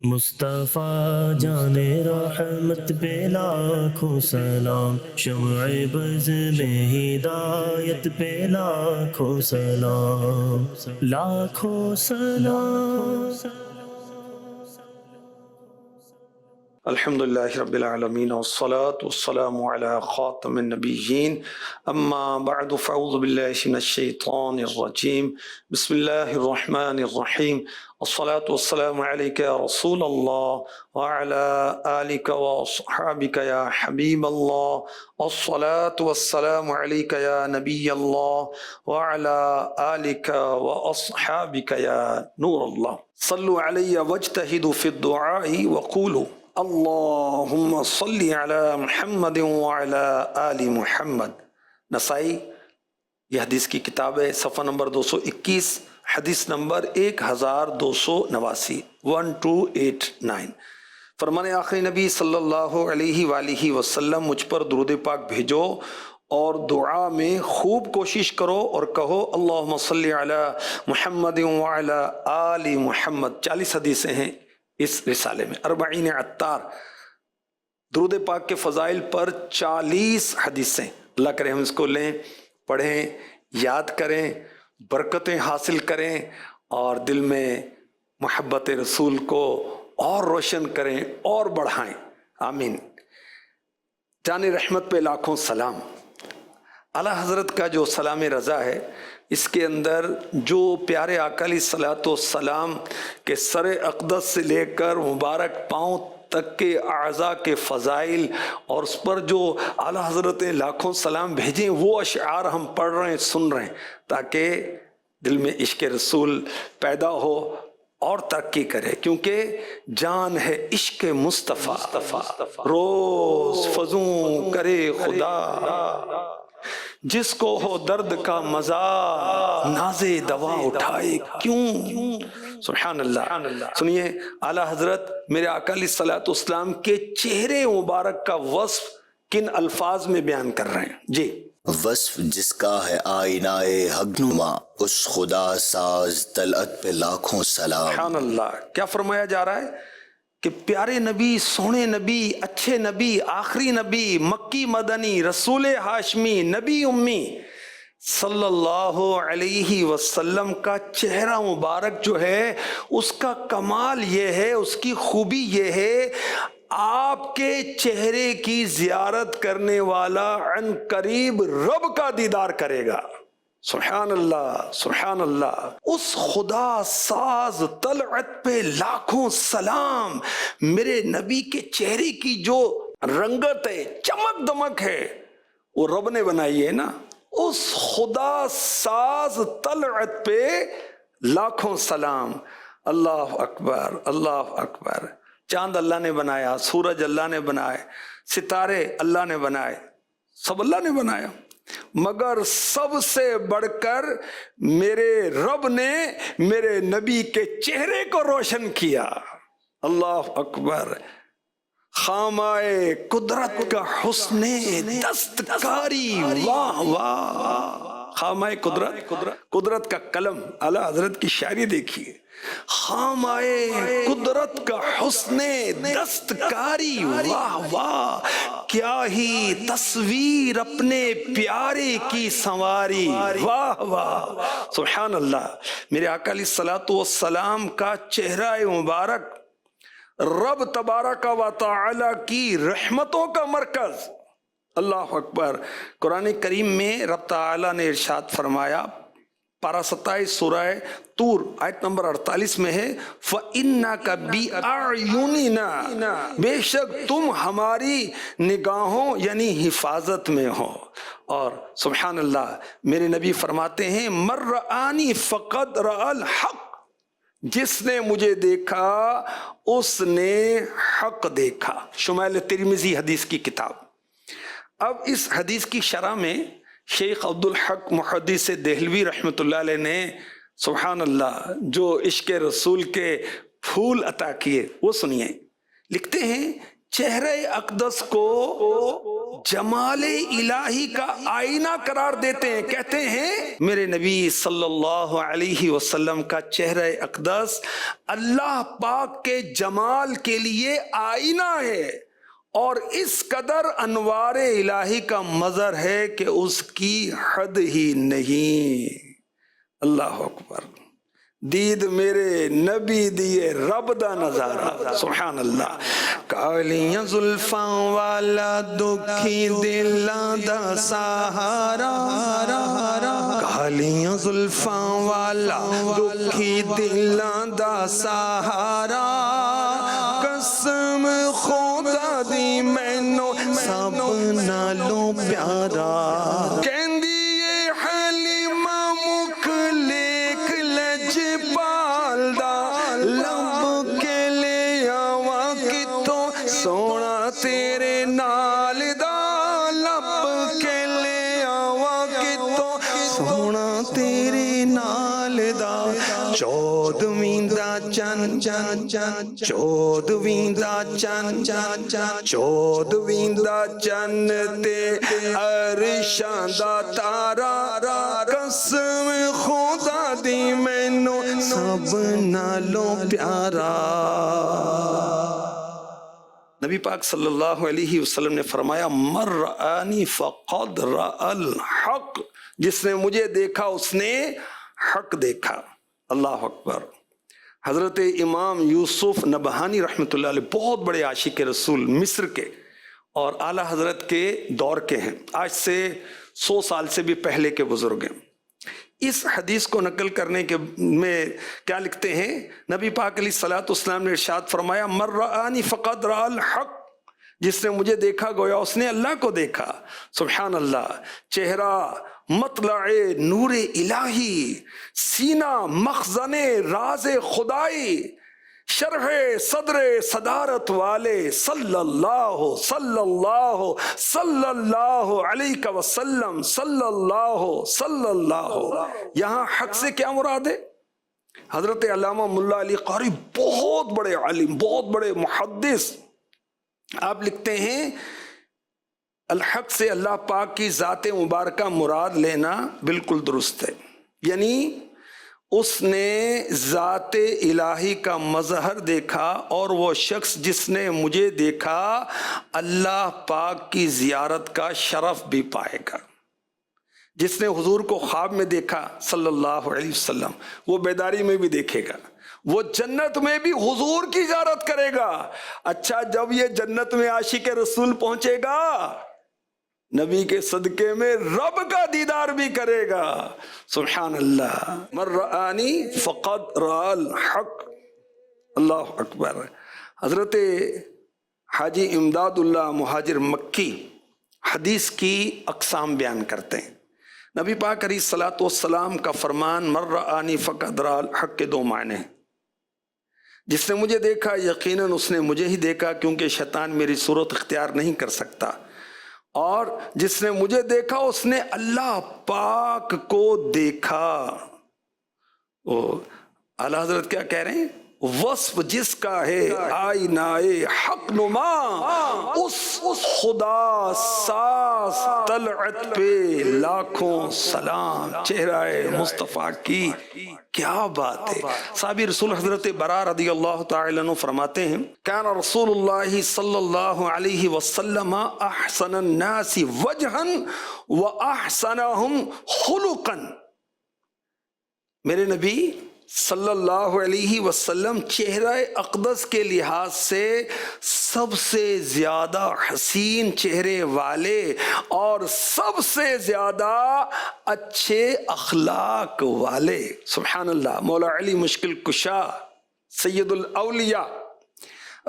مصطفیٰ جان رحمت پہ لاکھوں سلام، شمع بز میں ہدایت پہ لاکھوں سلام، لاکھوں سلام۔ الحمد للہ رب العالمین والصلاة والسلام علی خاتم النبیین اما بعد فاعوذ باللہ من الشیطان الرجیم بسم اللہ الرحمن الرحیم الصلاة والسلام علیک یا رسول اللہ وعلی آلک واصحابک یا حبیب اللہ الصلاة والسلام علیک یا نبی اللہ وعلی آلک واصحابک یا نور اللہ صلوا علی واجتہدوا فی الدعاء وقولوا اللہم صلی علی محمد وعلی آل محمد۔ نسائی، یہ حدیث کی کتاب ہے، صفحہ نمبر 221، حدیث نمبر 1289، 1289۔ فرمان آخری نبی صلی اللہ علیہ وآلہ وسلم، مجھ پر درود پاک بھیجو اور دعا میں خوب کوشش کرو اور کہو اللہم صلی علی محمد وعلی آل محمد۔ 40 حدیثیں ہیں اس رسالے میں، 40 عطار، درود پاک کے فضائل پر 40 حدیثیں۔ اللہ کرے ہم اس کو لیں، پڑھیں، یاد کریں، برکتیں حاصل کریں اور دل میں محبت رسول کو اور روشن کریں اور بڑھائیں، آمین۔ جان رحمت پہ لاکھوں سلام۔ اعلیٰ حضرت کا جو سلام رضا ہے، اس کے اندر جو پیارے آقا علیہ الصلوۃ والسلام کے سر اقدس سے لے کر مبارک پاؤں تک کے اعضاء کے فضائل اور اس پر جو اعلیٰ حضرت نے لاکھوں سلام بھیجیں، وہ اشعار ہم پڑھ رہے ہیں، سن رہے ہیں، تاکہ دل میں عشق رسول پیدا ہو اور ترقی کرے، کیونکہ جان ہے عشق مصطفیٰ، روز فزوں کرے خدا، جس کو ہو درد کا مزہ نازے دوا اٹھائے کیوں۔ سبحان اللہ۔ سنیے اعلیٰ حضرت میرے آقا علیہ الصلوۃ والسلام کے چہرے مبارک کا وصف کن الفاظ میں بیان کر رہے ہیں؟ جی، وصف جس کا ہے آئینہ حق نما، اس خدا ساز طلعت پہ لاکھوں سلام۔ سبحان اللہ۔ کیا فرمایا جا رہا ہے کہ پیارے نبی، سونے نبی، اچھے نبی، آخری نبی، مکی مدنی، رسول ہاشمی، نبی امی صلی اللہ علیہ وسلم کا چہرہ مبارک جو ہے، اس کا کمال یہ ہے، اس کی خوبی یہ ہے، آپ کے چہرے کی زیارت کرنے والا عن قریب رب کا دیدار کرے گا۔ سبحان اللہ، سبحان اللہ۔ اس خدا ساز طلعت پہ لاکھوں سلام، میرے نبی کے چہرے کی جو رنگت ہے، چمک دمک ہے، وہ رب نے بنائی ہے نا۔ اس خدا ساز طلعت پہ لاکھوں سلام۔ اللہ اکبر، اللہ اکبر۔ چاند اللہ نے بنایا، سورج اللہ نے بنائے، ستارے اللہ نے بنائے، سب اللہ نے بنایا، مگر سب سے بڑھ کر میرے رب نے میرے نبی کے چہرے کو روشن کیا۔ اللہ اکبر۔ خامائے قدرت کا حسن دستکاری، واہ واہ۔ خامائے قدرت کا قلم، اعلیٰ حضرت کی شاعری دیکھیے۔ خامائے قدرت کا حسن دستکاری، واہ واہ، کیا ہی تصویر اپنے پیارے کی سنواری، واہ واہ۔ سبحان اللہ۔ میرے آقا علیہ الصلوۃ والسلام کا چہرہ مبارک رب تبارک و تعالی کی رحمتوں کا مرکز۔ اللہ اکبر۔ قرآن کریم میں رب تعالی نے ارشاد فرمایا، پارہ 27 سورہ طور آیت نمبر 48 میں ہے، فَإِنَّكَ بِأَعْيُنِنَا، بے شک تم ہماری نگاہوں یعنی حفاظت میں ہو۔ اور سبحان اللہ، میرے نبی فرماتے ہیں، مَن رَآنِي فَقَدْ رَأَى الْحَقَّ، جس نے مجھے دیکھا اس نے حق دیکھا۔ شمائل ترمذی حدیث کی کتاب۔ اب اس حدیث کی شرح میں شیخ عبدالحق محدث دہلوی رحمۃ اللہ علیہ نے سبحان اللہ جو عشق رسول کے پھول عطا کیے وہ سنیے۔ لکھتے ہیں چہرہ اقدس کو جمال الہی کا آئینہ قرار دیتے ہیں، کہتے ہیں میرے نبی صلی اللہ علیہ وسلم کا چہرہ اقدس اللہ پاک کے جمال کے لیے آئینہ ہے، اور اس قدر انوار الہی کا مظہر ہے کہ اس کی حد ہی نہیں۔ اللہ اکبر، دید میرے نبی دیے رب دا نظارہ، سبحان اللہ۔ کالیاں زلفاں والا دکھی دلاں دا سہارا، کالیاں زلفاں والا دکھی دلاں دا سہارا، قسم خدا دی مینوں سب نالوں پیارا، سونا تیرے نال دا لب کے لے آوا کتوں، سونا تیرے نال دا، چودویں دا چن چن چن، چودویں دا چن چن چن، چودویں دا چن تے عرشاں دا تارا، قسم خدا دی مینوں سب نالوں پیارا۔ نبی پاک صلی اللہ علیہ وسلم نے فرمایا من رآنی فقد رأى الحق، جس نے مجھے دیکھا اس نے حق دیکھا۔ اللہ اکبر۔ حضرت امام یوسف نبہانی رحمۃ اللہ علیہ بہت بڑے عاشق رسول مصر کے اور اعلیٰ حضرت کے دور کے ہیں، آج سے 100 سال سے بھی پہلے کے بزرگ ہیں۔ اس حدیث کو نقل کرنے کے میں کیا لکھتے ہیں، نبی پاک علیہ الصلوۃ والسلام نے ارشاد فرمایا من رآنی فقد رأى الحق، جس نے مجھے دیکھا گویا اس نے اللہ کو دیکھا۔ سبحان اللہ۔ چہرہ مطلع نور الہی، سینہ مخزن راز خدائی، شرح صدر صدارت والے صلی اللہ علیہ وسلم صلی اللہ۔ یہاں حق سے کیا مراد ہے؟ حضرت علامہ ملا علی قاری بہت بڑے عالم، بہت بڑے محدث، آپ لکھتے ہیں الحق سے اللہ پاک کی ذات مبارکہ مراد لینا بالکل درست ہے، یعنی اس نے ذات الہی کا مظہر دیکھا، اور وہ شخص جس نے مجھے دیکھا اللہ پاک کی زیارت کا شرف بھی پائے گا۔ جس نے حضور کو خواب میں دیکھا صلی اللہ علیہ وسلم، وہ بیداری میں بھی دیکھے گا، وہ جنت میں بھی حضور کی زیارت کرے گا۔ اچھا، جب یہ جنت میں عاشق رسول پہنچے گا، نبی کے صدقے میں رب کا دیدار بھی کرے گا۔ سبحان اللہ۔ من رآنی فقد رأى الحق۔ اللہ اکبر۔ حضرت حاجی امداد اللہ مہاجر مکی حدیث کی اقسام بیان کرتے ہیں۔ نبی پاک علیہ الصلوۃ والسلام کا فرمان من رآنی فقد رأى الحق کے 2 معنی ہیں۔ جس نے مجھے دیکھا یقیناً اس نے مجھے ہی دیکھا، کیونکہ شیطان میری صورت اختیار نہیں کر سکتا، اور جس نے مجھے دیکھا اس نے اللہ پاک کو دیکھا۔ اعلیٰ حضرت کیا کہہ رہے ہیں؟ وصف جس کا ہے آئینہ حق نما، اس خدا ساز طلعت پہ لاکھوں سلام۔ چہرہ مصطفیٰ کی کیا بات ہے۔ صحابی رسول حضرت برا رضی اللہ تعالی عنہ فرماتے ہیں کان رسول اللہ صلی اللہ علیہ وسلم احسن الناس وجہا واحسنہم خلقا، میرے نبی صلی اللہ علیہ وسلم چہرہ اقدس کے لحاظ سے سب سے زیادہ حسین چہرے والے اور سب سے زیادہ اچھے اخلاق والے۔ سبحان اللہ۔ مولا علی مشکل کشا سید الاولیاء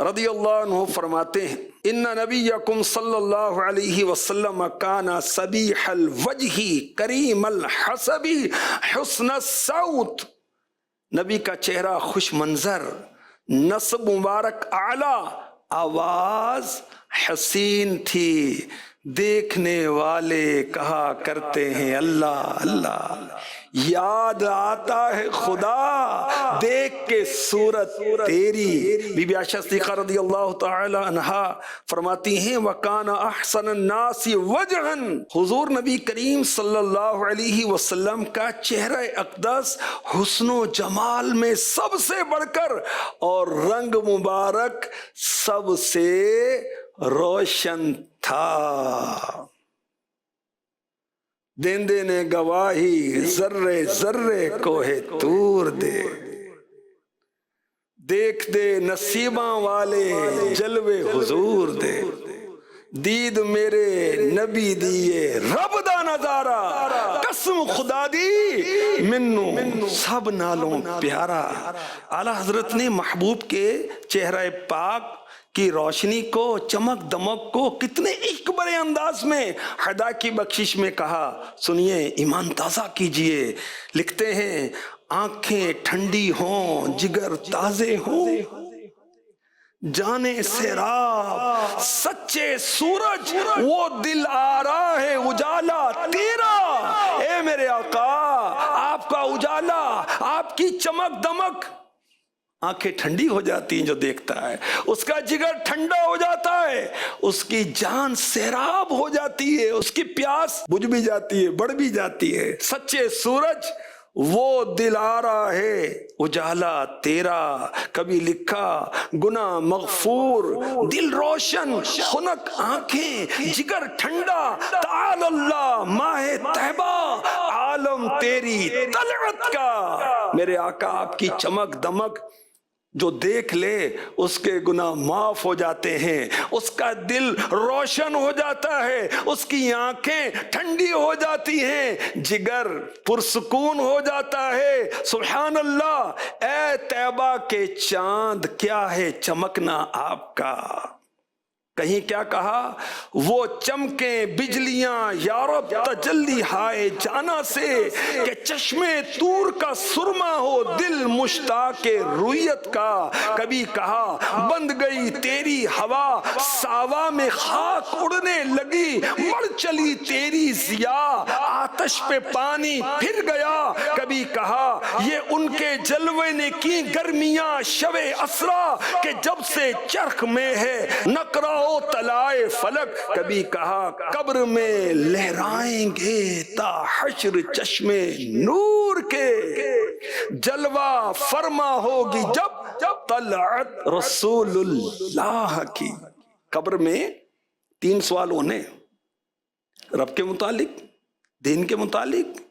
رضی اللہ عنہ فرماتے ہیں ان نبیکم صلی اللہ علیہ وسلم کانا صبیح الوجہ کریم الحسب حسن الصوت، نبی کا چہرہ خوش منظر، نسب مبارک اعلی، آواز حسین تھی، دیکھنے والے کہا کرتے ہیں اللہ اللہ، یاد آتا ہے خدا دیکھ کے صورت تیری۔ بی بی عائشہ صدیقہ رضی اللہ تعالی عنہا فرماتی ہیں وَكَانَ أَحْسَنَ النَّاسِ وَجْهًا، حضور نبی کریم صلی اللہ علیہ وسلم کا چہرہ اقدس حسن و جمال میں سب سے بڑھ کر اور رنگ مبارک سب سے روشن تھا۔ دیندے نے گواہی ذرے ذرے کوہ طور دے، دیکھ دے نصیباں والے جلوے حضور دے، دید میرے نبی دیے رب دا نظارہ، قسم خدا دی منو سب نالوں پیارا۔ اعلیٰ حضرت نے محبوب کے چہرہ پاک کی روشنی کو، چمک دمک کو کتنے عشق بھرے انداز میں خدا کی بخشش میں کہا، سنیے ایمان تازہ کیجئے۔ لکھتے ہیں آنکھیں ٹھنڈی ہوں، جگر تازے ہوں، جانے سیراب سچے سورج، وہ دل آرا ہے اجالا تیرا۔ اے میرے آقا، آپ کا اجالا، آپ کی چمک دمک، آنکھیں ٹھنڈی ہو جاتی ہیں جو دیکھتا ہے، اس کا جگر ٹھنڈا ہو جاتا ہے، اس کی جان سیراب ہو جاتی ہے، اس کی پیاس بجھ بھی جاتی ہے، بڑھ بھی جاتی ہے۔ سچے سورج وہ دل آرا ہے اجالا تیرا، کبھی لکھا گناہ مغفور، دل روشن، خنک آنکھیں، جگر ٹھنڈا، تعال اللہ ماہ طیبہ، عالم تیری طلعت کا۔ میرے آقا آپ کی چمک دمک جو دیکھ لے اس کے گناہ معاف ہو جاتے ہیں، اس کا دل روشن ہو جاتا ہے، اس کی آنکھیں ٹھنڈی ہو جاتی ہیں، جگر پرسکون ہو جاتا ہے۔ سبحان اللہ، اے طیبہ کے چاند کیا ہے چمکنا آپ کا۔ کہیں کیا کہا، وہ چمکیں بجلیاں یارب تجلی ہائے جانا سے، کہ چشمے طور کا سرما ہو دل مشتاق رویت کا۔ کبھی کہا بند گئی تیری ہوا، ساوا میں خاک اڑنے لگی، بڑھ چلی تیری ضیا، آتش پہ پانی پھر گیا۔ کبھی کہا یہ ان کے جلوے نے کی گرمیاں شب اسرا، کہ جب سے چرخ میں ہے نقرہ تلائے فلک۔ کبھی کہا قبر میں لہرائیں گے تا حشر چشمے نور کے، جلوہ فرما ہوگی جب طلعت رسول اللہ کی۔ قبر میں 3 سوال ہونے، رب کے متعلق، دین کے متعلق،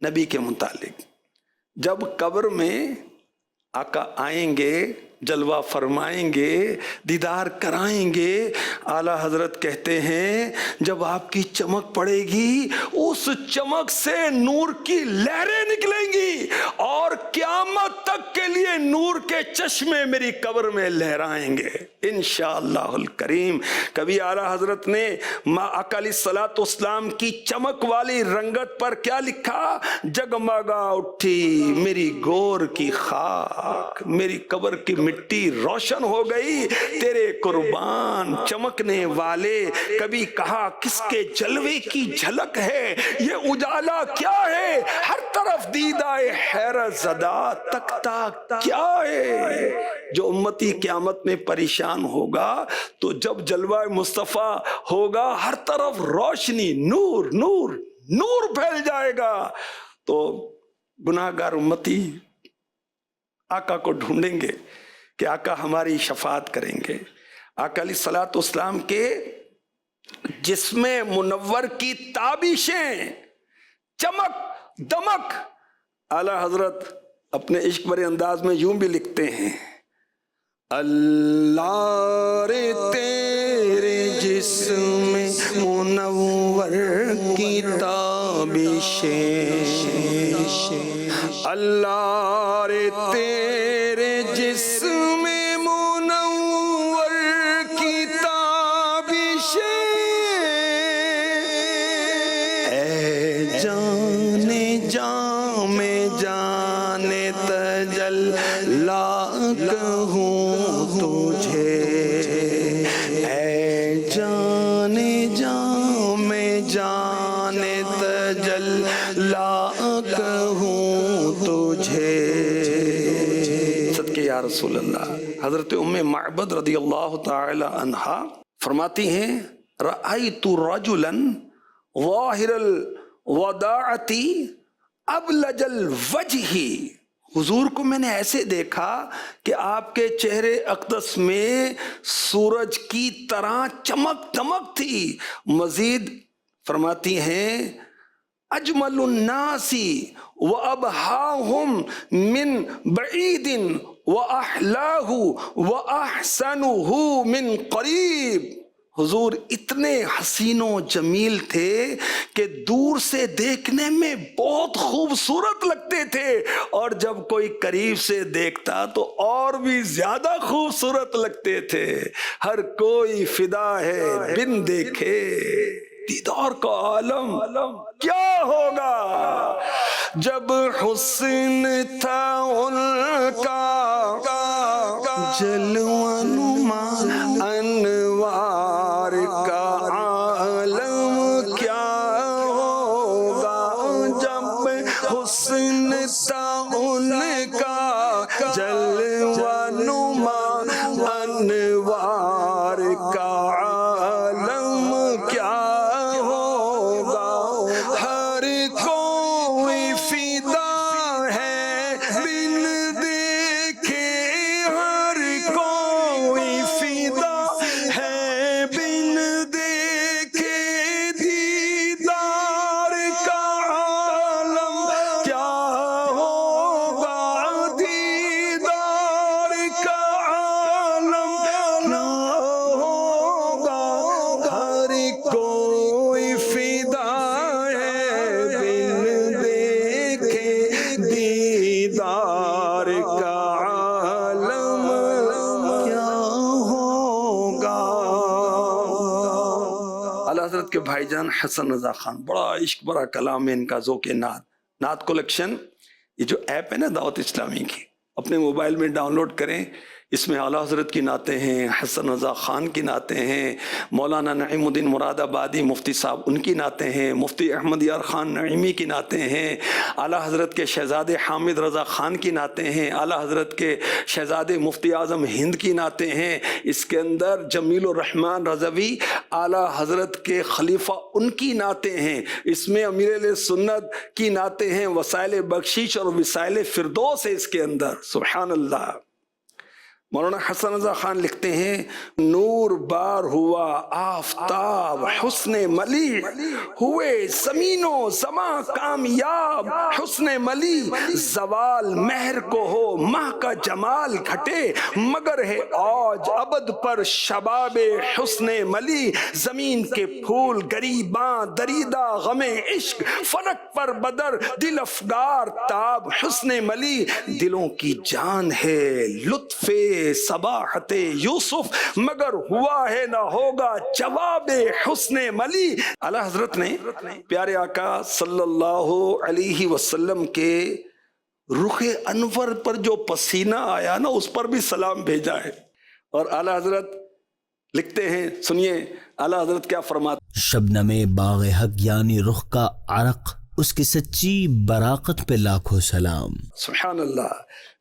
نبی کے متعلق۔ جب قبر میں آقا آئیں گے، جلوہ فرمائیں گے، دیدار کرائیں گے، اعلیٰ حضرت کہتے ہیں جب آپ کی چمک پڑے گی، اس چمک سے نور کی لہریں نکلیں گی، اور قیامت تک کے لیے نور کے چشمے میری قبر میں لہرائیں گے انشاءاللہ الکریم۔ کبھی اعلیٰ حضرت نے آقا علیہ الصلوۃ والسلام کی چمک والی رنگت پر کیا لکھا، جگمگا اٹھی میری گور کی خاک، میری قبر کی مٹی روشن ہو گئی تیرے قربان چمکنے والے۔ کبھی کہا کس کے جلوے کی جھلک ہے یہ اجالا کیا ہے، ہر طرف دیدائے حیرت زدہ تکتا کیا ہے۔ جو امتی قیامت میں پریشان ہوگا تو جب جلوہ مصطفیٰ ہوگا، ہر طرف روشنی، نور نور نور پھیل جائے گا، تو گناہگار امتی آقا کو ڈھونڈیں گے کہ آقا ہماری شفاعت کریں گے۔ آقا علیہ الصلوۃ والسلام کے جسم منور کی تابشیں، چمک دمک، اعلیٰ حضرت اپنے عشق بھرے انداز میں یوں بھی لکھتے ہیں، اللہ رے تیرے جسم منور کی تابشیں، اللہ رے تیرے جسم منور کی تابشیں، اے جانے جاں میں جانے تجلا کہوں تجھے، اے رسول اللہ. حضرت ام معبد رضی اللہ تعالی عنہا فرماتی ہیں رأیت رجلا ظاہر الوداعۃ ابلج الوجہ، حضور کو میں نے ایسے دیکھا کہ آپ کے چہرے اقدس میں سورج کی طرح چمک دمک تھی. مزید فرماتی ہیں اجمل الناس وابہاہم من بعید واحلاہ واحسنہ من قریب. حضور اتنے حسین و جمیل تھے کہ دور سے دیکھنے میں بہت خوبصورت لگتے تھے، اور جب کوئی قریب سے دیکھتا تو اور بھی زیادہ خوبصورت لگتے تھے. ہر کوئی فدا ہے بن دیکھے دیدار کا عالم کیا ہوگا. جب حسن تھا ان کا جلوہ نما انوار کا عالم کیا ہوگا. جب حسن تھا ان کا جلوہ نما انوار کا عالم کیا ہوگا. ہر کوئی فدا ہے بن دیکھے، ہر کوئی فدا ہے بن دیکھے دیدار کا عالم کیا ہوگا. دیدار کا عالم کیا ہوگا. ہر کوئی فدا ہے بن دیکھے دیدار کا عالم کیا ہوگا. اعلی حضرت کے بھائی جان حسن رضا خان، بڑا عشق بڑا کلام ہے ان کا، ذوق نعت کلیکشن. یہ جو ایپ ہے نا دعوت اسلامی کی، اپنے موبائل میں ڈاؤن لوڈ کریں. اس میں اعلیٰ حضرت کی نعتیں ہیں، حسن رضا خان کی نعتیں ہیں، مولانا نعیم الدین مراد آبادی مفتی صاحب ان کی نعتیں ہیں، مفتی احمد یار خان نعیمی کی نعتیں ہیں، اعلیٰ حضرت کے شہزادے حامد رضا خان کی نعتیں ہیں، اعلیٰ حضرت کے شہزادے مفتی اعظم ہند کی نعتیں ہیں. اس کے اندر جمیل الرحمن رضوی اعلیٰ حضرت کے خلیفہ ان کی نعتیں ہیں. اس میں امیر علیہ سنت کی نعتیں ہیں، وسائل بخشش اور وسائل فردوس ہے اس کے اندر. سبحان اللہ. مولانا حسن رضا خان لکھتے ہیں نور بار ہوا آفتاب حسن ملی، ہوئے زمین و زمان کامیاب حسن ملی. زوال مہر کو ہو ماہ کا جمال گھٹے، مگر ہے آج ابد پر شباب حسن ملی. زمین کے پھول گریباں دریدہ غم عشق، فلک پر بدر دل افگار تاب حسن ملی. دلوں کی جان ہے لطف صباحت یوسف، مگر ہوا ہے نہ ہوگا جواب حسن ملی. اعلیٰ حضرت نے پیارے آقا صلی اللہ علیہ وسلم کے رخ انور پر جو پسینہ آیا نا اس پر بھی سلام بھیجا ہے. اور اعلیٰ حضرت لکھتے ہیں، سنیے اعلیٰ حضرت کیا فرماتے. شبنم باغ حق یعنی رخ کا عرق، اس کی سچی براقت پہ لاکھوں سلام. سبحان اللہ.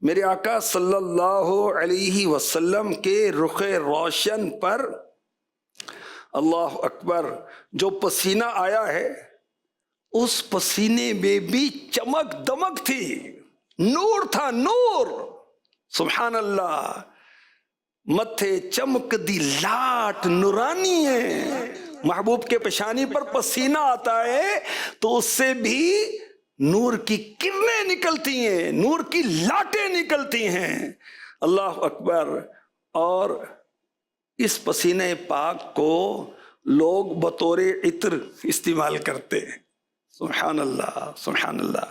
میرے آقا صلی اللہ علیہ وسلم کے رخ روشن پر اللہ اکبر جو پسینہ آیا ہے، اس پسینے میں بھی چمک دمک تھی، نور تھا، نور. سبحان اللہ. متھے چمک دی لاٹ نورانی ہے. محبوب کے پیشانی پر پسینہ آتا ہے تو اس سے بھی نور کی کرنیں نکلتی ہیں، نور کی لاٹیں نکلتی ہیں. اللہ اکبر. اور اس پسینے پاک کو لوگ بطور عطر استعمال کرتے ہیں. سبحان اللہ سبحان اللہ.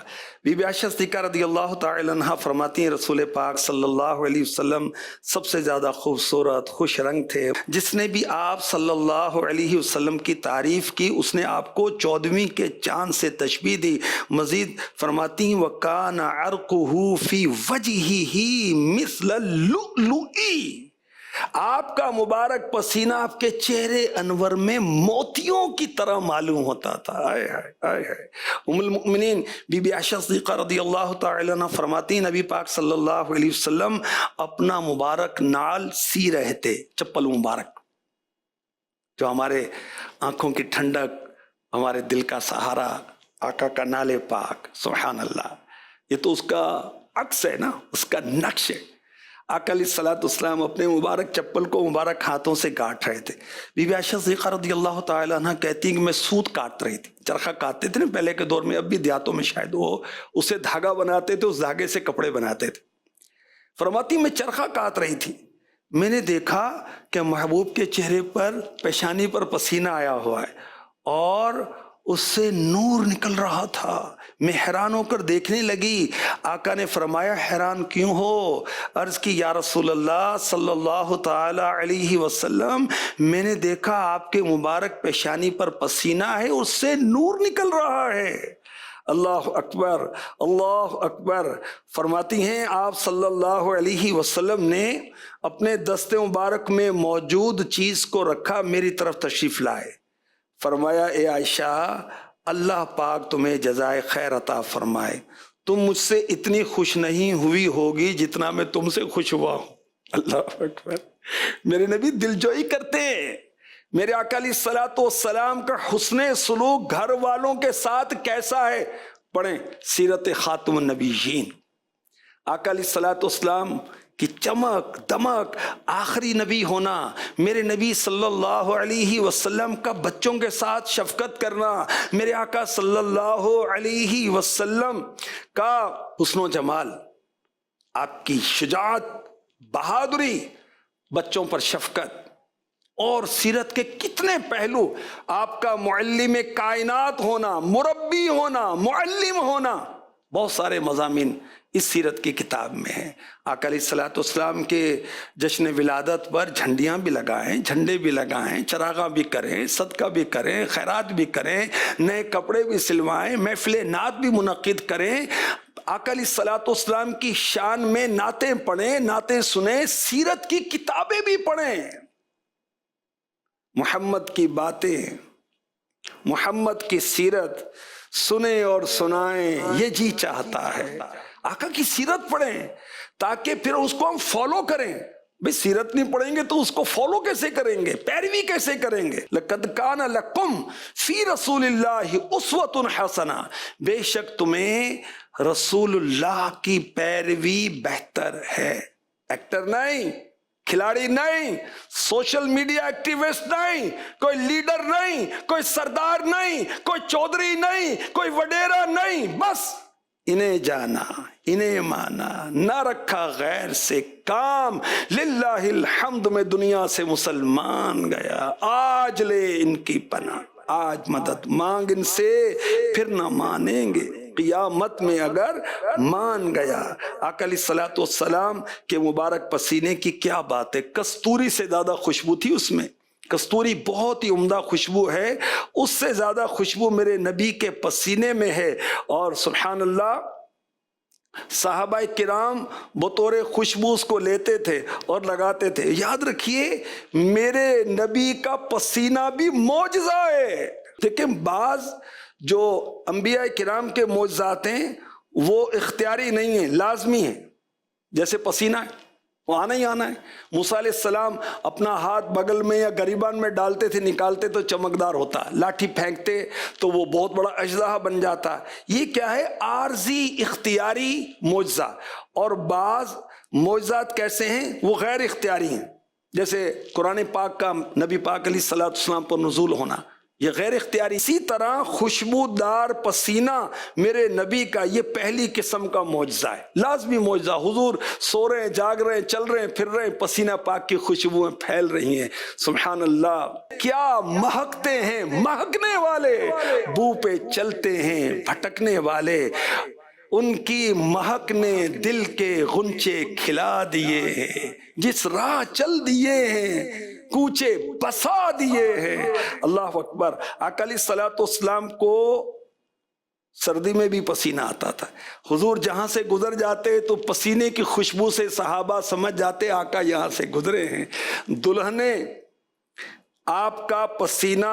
بی بی عائشہ صدیقہ رضی اللہ تعالی عنہا فرماتی ہیں رسول پاک صلی اللہ علیہ وسلم سب سے زیادہ خوبصورت خوش رنگ تھے. جس نے بھی آپ صلی اللہ علیہ وسلم کی تعریف کی اس نے آپ کو 14ویں کے چاند سے تشبیہ دی. مزید فرماتی ہیں وَكَانَ عَرْقُهُ فِي وَجْهِهِ مِثْلَ اللُّؤْلُؤِ. آپ کا مبارک پسینہ آپ کے چہرے انور میں موتیوں کی طرح معلوم ہوتا تھا. آئے ہائے آئے ہائے. ام المؤمنین بی بی عائشہ صدیقہ رضی اللہ تعالی عنہ فرماتی نبی پاک صلی اللہ علیہ وسلم اپنا مبارک نال سی رہے تھے, چپل مبارک جو ہمارے آنکھوں کی ٹھنڈک, ہمارے دل کا سہارا, آقا کا نالے پاک. سبحان اللہ, یہ تو اس کا عکس ہے نا, اس کا نقش ہے. آقا علیہ الصلوۃ والسلام اپنے مبارک چپل کو مبارک ہاتھوں سے کاٹ رہے تھے. بی بی عائشہ صدیقہ رضی اللہ تعالی عنہ کہتی ہیں کہ میں سوت کاٹ رہی تھی. چرخہ کاٹتے تھے نا پہلے کے دور میں, اب بھی دیہاتوں میں شاید وہ اسے دھاگا بناتے تھے, اس دھاگے سے کپڑے بناتے تھے. فرماتی میں چرخہ کاٹ رہی تھی, میں نے دیکھا کہ محبوب کے چہرے پر پیشانی پر پسینہ آیا ہوا ہے اور اس سے نور نکل رہا تھا. میں حیران ہو کر دیکھنے لگی. آقا نے فرمایا حیران کیوں ہو؟ عرض کی یا رسول اللہ صلی اللہ تعالی علیہ وسلم, میں نے دیکھا آپ کے مبارک پیشانی پر پسینہ ہے, اس سے نور نکل رہا ہے. اللہ اکبر اللہ اکبر. فرماتی ہیں آپ صلی اللہ علیہ وسلم نے اپنے دست مبارک میں موجود چیز کو رکھا, میری طرف تشریف لائے. فرمایا اے عائشہ اللہ پاک تمہیں جزائے خیر عطا فرمائے, تم مجھ سے اتنی خوش نہیں ہوئی ہوگی جتنا میں تم سے خوش ہوا ہوں. اللہ اکبر. میرے نبی دل جوئی کرتے ہیں. میرے آقا علیہ الصلوۃ والسلام کا حسن سلوک گھر والوں کے ساتھ کیسا ہے؟ پڑھیں سیرت خاتم النبیین. آقا علیہ الصلوۃ والسلام کی چمک دمک, آخری نبی ہونا, میرے نبی صلی اللہ علیہ وسلم کا بچوں کے ساتھ شفقت کرنا, میرے آقا صلی اللہ علیہ وسلم کا حسن و جمال, آپ کی شجاعت, بہادری, بچوں پر شفقت, اور سیرت کے کتنے پہلو. آپ کا معلم کائنات ہونا, مربی ہونا, معلم ہونا, بہت سارے مضامین اس سیرت کی کتاب میں ہیں. آقا علیہ الصلوۃ والسلام کے جشن ولادت پر جھنڈیاں بھی لگائیں, جھنڈے بھی لگائیں, چراغاں بھی کریں, صدقہ بھی کریں, خیرات بھی کریں, نئے کپڑے بھی سلوائیں, محفل نعت بھی منعقد کریں. آقا علیہ الصلوۃ والسلام کی شان میں نعتیں پڑھیں, نعتیں سنیں, سیرت کی کتابیں بھی پڑھیں. محمد کی باتیں, محمد کی سیرت سنیں اور سنائیں, یہ جی چاہتا ہے. آقا کی سیرت پڑھیں تاکہ پھر اس کو ہم فالو کریں. بھئی سیرت نہیں پڑھیں گے تو اس کو فالو کیسے کریں گے, پیروی کیسے کریں گے؟ لَقَدْ كَانَ لَكُمْ فِي رَسُولِ اللَّهِ أُسْوَةٌ حَسَنَةٌ, بے شک تمہیں رسول اللہ کی پیروی بہتر ہے. ایکٹر نہیں, کھلاڑی نہیں, سوشل میڈیا ایکٹیوسٹ نہیں, کوئی لیڈر نہیں, کوئی سردار نہیں, کوئی چودھری نہیں, کوئی وڈیرا نہیں, بس انہیں جانا, انہیں مانا, نہ رکھا غیر سے کام. للہ الحمد میں دنیا سے مسلمان گیا, آج لے ان کی پناہ, آج مدد مانگ ان سے, پھر نہ مانیں گے قیامت میں اگر مان گیا. آقا علیہ الصلوۃ والسلام کے مبارک پسینے کی کیا بات ہے, کستوری سے زیادہ خوشبو تھی اس میں. کستوری بہت ہی عمدہ خوشبو ہے, اس سے زیادہ خوشبو میرے نبی کے پسینے میں ہے. اور سبحان اللہ صحابہ کرام بطور خوشبو اس کو لیتے تھے اور لگاتے تھے. یاد رکھیے میرے نبی کا پسینہ بھی معجزہ ہے. دیکھیں بعض جو انبیاء کرام کے معجزات ہیں وہ اختیاری نہیں ہیں, لازمی ہیں. جیسے پسینہ ہے, وہ آنا ہی آنا ہے. موسیٰ علیہ السلام اپنا ہاتھ بغل میں یا گریبان میں ڈالتے تھے, نکالتے تو چمکدار ہوتا, لاٹھی پھینکتے تو وہ بہت بڑا اژدہا بن جاتا. یہ کیا ہے؟ عارضی اختیاری معجزہ. اور بعض معجزات کیسے ہیں وہ غیر اختیاری ہیں, جیسے قرآن پاک کا نبی پاک علیہ الصلوۃ والسلام پر نزول ہونا, یہ غیر اختیاری. اسی طرح خوشبودار پسینہ میرے نبی کا یہ پہلی قسم کا معجزہ ہے, لازمی معجزہ. حضور سو رہے ہیں, جاگ رہے ہیں, چل رہے ہیں, پھر رہے ہیں, پسینہ پاک کی خوشبوئیں پھیل رہی ہیں. سبحان اللہ, کیا مہکتے ہیں مہکنے والے, بو پہ چلتے ہیں بھٹکنے والے, ان کی مہک نے دل کے غنچے کھلا دیے ہیں, جس راہ چل دیے ہیں کوچے بسا دیے ہیں. اللہ اکبر. آقا علیہ الصلوۃ والسلام کو سردی میں بھی پسینہ آتا تھا. حضور جہاں سے گزر جاتے تو پسینے کی خوشبو سے صحابہ سمجھ جاتے آقا یہاں سے گزرے ہیں. دلہنیں آپ کا پسینہ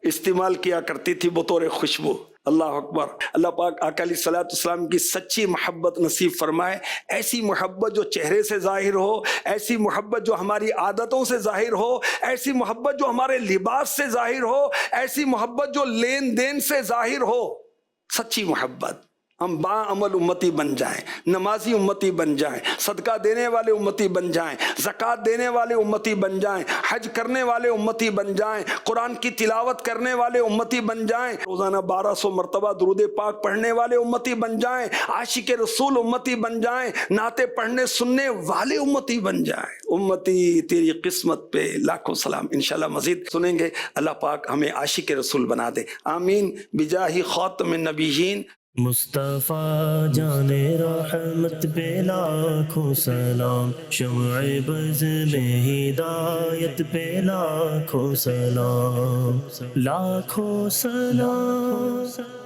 استعمال کیا کرتی تھی بطور خوشبو. اللہ اکبر. اللہ پاک آقا علیہ الصلوۃ والسلام کی سچی محبت نصیب فرمائے. ایسی محبت جو چہرے سے ظاہر ہو، ایسی محبت جو ہماری عادتوں سے ظاہر ہو، ایسی محبت جو ہمارے لباس سے ظاہر ہو، ایسی محبت جو لین دین سے ظاہر ہو. سچی محبت. ہم با عمل امتی بن جائیں، نمازی امتی بن جائیں، صدقہ دینے والے امتی بن جائیں، زکوٰۃ دینے والے امتی بن جائیں، حج کرنے والے امتی بن جائیں، قرآن کی تلاوت کرنے والے امتی بن جائیں، روزانہ 1200 مرتبہ درود پاک پڑھنے والے امتی بن جائیں، عاشق رسول امتی بن جائیں، نعتیں پڑھنے سننے والے امتی بن جائیں. امتی تیری قسمت پہ لاکھوں سلام. انشاءاللہ مزید سنیں گے. اللہ پاک ہمیں عاشق رسول بنا دے. آمین بجاہ خاتم النبیین. مصطفیٰ جان رحمت پہ لاکھوں سلام، شمع بز میں ہدایت پہ لاکھوں سلام، لاکھوں سلام.